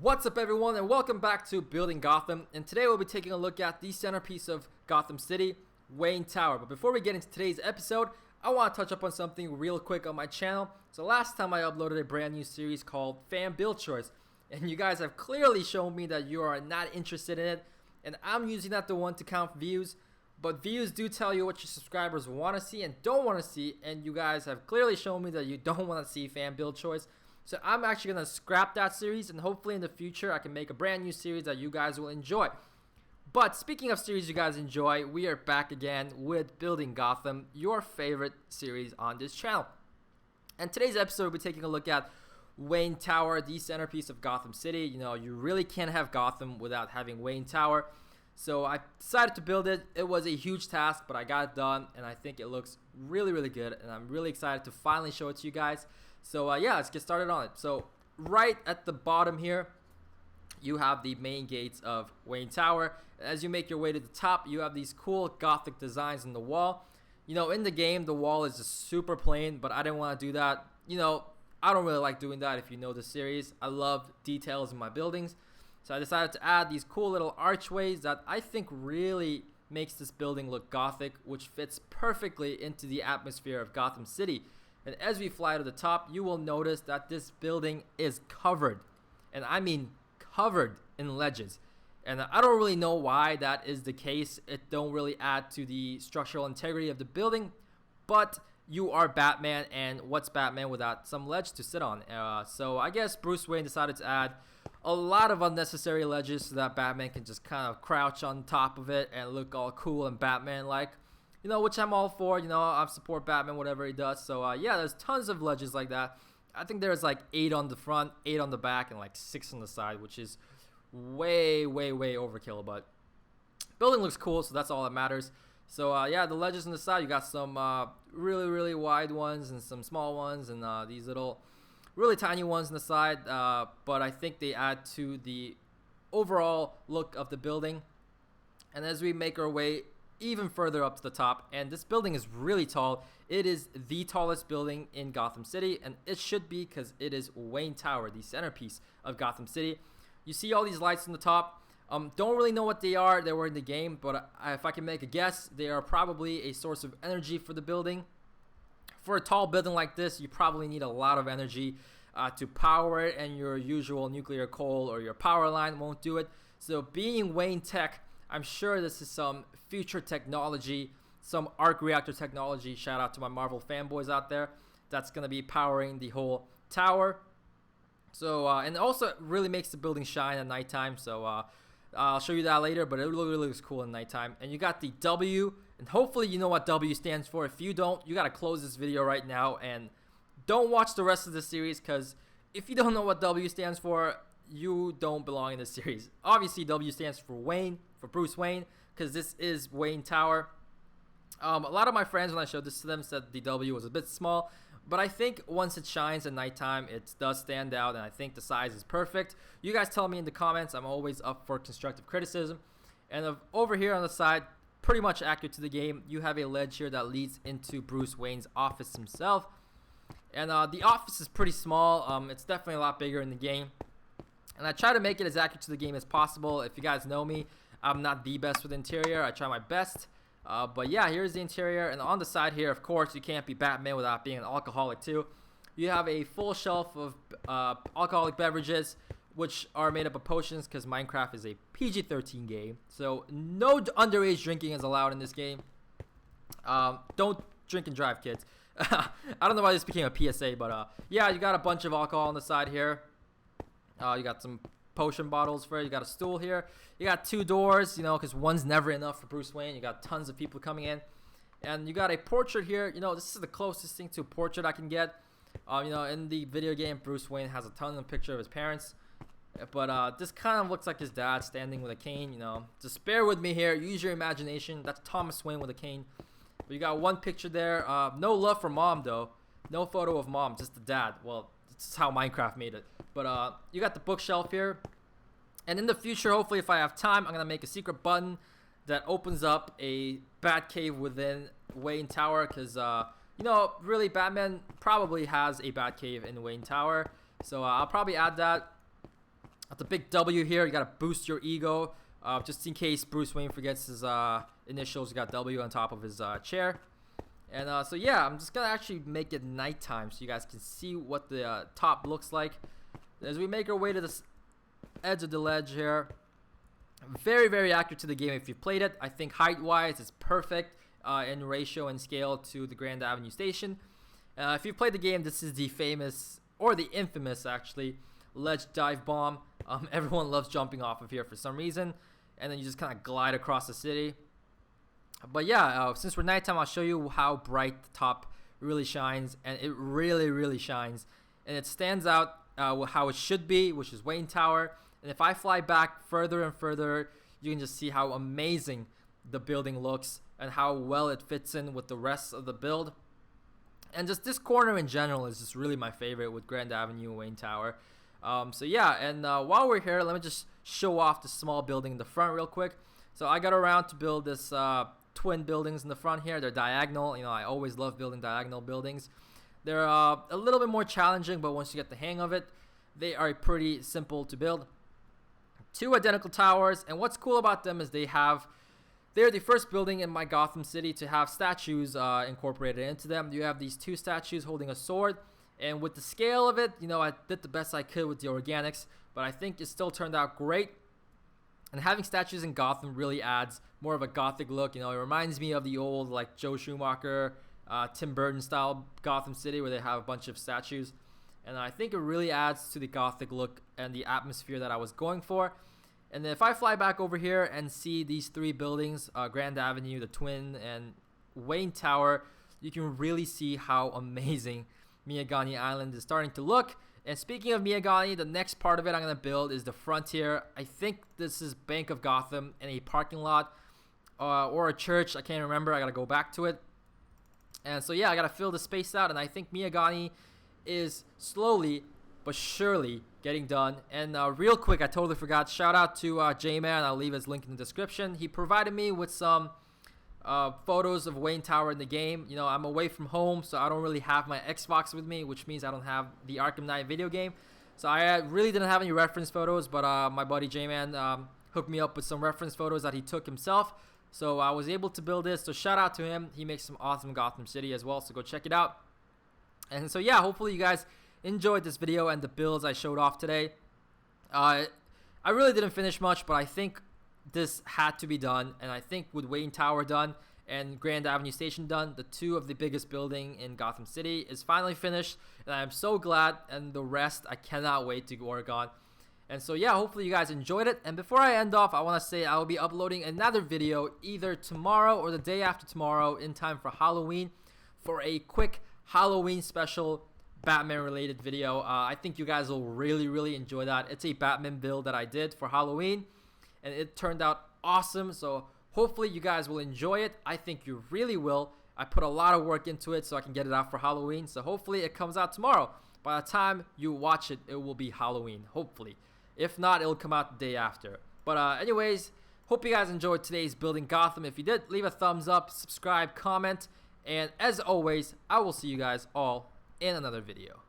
What's up everyone and welcome back to Building Gotham, and today we'll be taking a look at the centerpiece of Gotham City, Wayne Tower. But before we get into today's episode, I want to touch up on something real quick on my channel. So last time I uploaded a brand new series called Fan Build Choice, and you guys have clearly shown me that you are not interested in it, and I'm using that one to count views. But views do tell you what your subscribers want to see and don't want to see, and you guys have clearly shown me that you don't want to see Fan Build Choice. So I'm actually going to scrap that series, and hopefully in the future I can make a brand new series that you guys will enjoy. But speaking of series you guys enjoy, we are back again with Building Gotham, your favorite series on this channel. And today's episode we'll be taking a look at Wayne Tower, the centerpiece of Gotham City. You know, you really can't have Gotham without having Wayne Tower. So I decided to build it. It was a huge task, but I got it done, and I think it looks really, really good, and I'm really excited to finally show it to you guys. So yeah, let's get started on it. So right at the bottom here, you have the main gates of Wayne Tower. As you make your way to the top, you have these cool Gothic designs on the wall. You know, in the game, the wall is just super plain, but I didn't want to do that. You know, I don't really like doing that if you know the series. I love details in my buildings. So I decided to add these cool little archways that I think really makes this building look Gothic, which fits perfectly into the atmosphere of Gotham City. And as we fly to the top, you will notice that this building is covered, and I mean covered in ledges. And I don't really know why that is the case. It don't really add to the structural integrity of the building, but you are Batman, and what's Batman without some ledge to sit on? So I guess Bruce Wayne decided to add a lot of unnecessary ledges so that Batman can just kind of crouch on top of it and look all cool and Batman-like. You know, which I'm all for. You know, I support Batman, whatever he does. So yeah, there's tons of ledges like that. I think there's like 8 on the front, 8 on the back, and like 6 on the side, which is way overkill. But building looks cool, so that's all that matters. So yeah, the ledges on the side, you got some really wide ones and some small ones, and these little really tiny ones on the side. But I think they add to the overall look of the building. And as we make our way even further up to the top, and this building is really tall. It is the tallest building in Gotham City, and it should be because it is Wayne Tower, the centerpiece of Gotham City. You see all these lights on the top. Don't really know what they are. They were in the game, but if I can make a guess, they are probably a source of energy for the building. For a tall building like this, you probably need a lot of energy to power it, and your usual nuclear coal or your power line won't do it. So being Wayne Tech, I'm sure this is some future technology, some arc reactor technology. Shout out to my Marvel fanboys out there. That's going to be powering the whole tower. So, and also it really makes the building shine at nighttime. So, I'll show you that later, but it really looks cool at nighttime. And you got the W, and hopefully you know what W stands for. If you don't, you got to close this video right now and don't watch the rest of the series, because if you don't know what W stands for, you don't belong in this series. Obviously, W stands for Wayne, for Bruce Wayne, because this is Wayne Tower. A lot of my friends, when I showed this to them, said the W was a bit small, but I think once it shines at nighttime, it does stand out, and I think the size is perfect. You guys tell me in the comments. I'm always up for constructive criticism. And over here on the side, pretty much accurate to the game, you have a ledge here that leads into Bruce Wayne's office himself. And the office is pretty small. It's definitely a lot bigger in the game. And I try to make it as accurate to the game as possible. If you guys know me, I'm not the best with interior. I try my best. But yeah, here's the interior. And on the side here, of course, you can't be Batman without being an alcoholic too. You have a full shelf of alcoholic beverages, which are made up of potions, because Minecraft is a PG-13 game. So no underage drinking is allowed in this game. Don't drink and drive, kids. I don't know why this became a PSA, but yeah, you got a bunch of alcohol on the side here. You got some potion bottles for it. You got a stool here. You got 2 doors, you know, because one's never enough for Bruce Wayne. You got tons of people coming in. And you got a portrait here. You know, this is the closest thing to a portrait I can get. You know, in the video game, Bruce Wayne has a ton of picture of his parents. But this kind of looks like his dad standing with a cane, you know. Just bear with me here. Use your imagination. That's Thomas Wayne with a cane. But you got one picture there. No love for mom, though. No photo of mom, just the dad. Well, this is how Minecraft made it. But you got the bookshelf here. And in the future, hopefully, if I have time, I'm going to make a secret button that opens up a Batcave within Wayne Tower. Because, you know, really, Batman probably has a Batcave in Wayne Tower. So I'll probably add that. That's a big W here. You gotta boost your ego, just in case Bruce Wayne forgets his initials. You got W on top of his chair. And so yeah, I'm just gonna actually make it nighttime so you guys can see what the top looks like as we make our way to this edge of the ledge here. Very, very accurate to the game if you've played it. I think height-wise, it's perfect in ratio and scale to the Grand Avenue Station. If you've played the game, this is the famous, or the infamous actually, ledge dive bomb. Everyone loves jumping off of here for some reason, and then you just kind of glide across the city. But yeah, since we're nighttime, I'll show you how bright the top really shines, and it really, really shines. And it stands out how it should be, which is Wayne Tower. And if I fly back further and further, you can just see how amazing the building looks and how well it fits in with the rest of the build. And just this corner in general is just really my favorite with Grand Avenue and Wayne Tower. So yeah, and while we're here, let me just show off the small building in the front real quick. So I got around to build this twin buildings in the front here. They're diagonal. You know, I always love building diagonal buildings. They're a little bit more challenging, but once you get the hang of it, they are pretty simple to build. Two identical towers, and what's cool about them is they're the first building in my Gotham City to have statues incorporated into them. You have these two statues holding a sword, and with the scale of it, you know, I did the best I could with the organics, but I think it still turned out great. And having statues in Gotham really adds more of a gothic look. You know, it reminds me of the old like Joe Schumacher, Tim Burton style Gotham City where they have a bunch of statues. And I think it really adds to the gothic look and the atmosphere that I was going for. And then if I fly back over here and see these three buildings, Grand Avenue, the Twin, and Wayne Tower, you can really see how amazing Miagani Island is starting to look. And speaking of Miagani, the next part of it I'm going to build is the frontier. I think this is Bank of Gotham in a parking lot or a church. I can't remember. I got to go back to it. And so yeah, I got to fill the space out. And I think Miagani is slowly but surely getting done. And real quick, I totally forgot. Shout out to Jmanch. I'll leave his link in the description. He provided me with some photos of Wayne Tower in the game. You know, I'm away from home, so I don't really have my Xbox with me, which means I don't have the Arkham Knight video game. So I really didn't have any reference photos, but my buddy Jmanch hooked me up with some reference photos that he took himself. So I was able to build this. So shout out to him. He makes some awesome Gotham City as well, so go check it out. And so yeah, hopefully you guys enjoyed this video and the builds I showed off today. I really didn't finish much, but I think this had to be done, and I think with Wayne Tower done and Grand Avenue Station done, the two of the biggest building in Gotham City is finally finished, and I'm so glad, and the rest I cannot wait to work on. And so yeah, hopefully you guys enjoyed it. And before I end off, I want to say I will be uploading another video either tomorrow or the day after tomorrow in time for Halloween for a quick Halloween special Batman related video. I think you guys will really enjoy that. It's a Batman build that I did for Halloween, and it turned out awesome. So hopefully you guys will enjoy it. I think you really will. I put a lot of work into it so I can get it out for Halloween. So hopefully it comes out tomorrow. By the time you watch it, it will be Halloween, hopefully. If not, it'll come out the day after. But anyways, hope you guys enjoyed today's Building Gotham. If you did, leave a thumbs up, subscribe, comment, and as always, I will see you guys all in another video.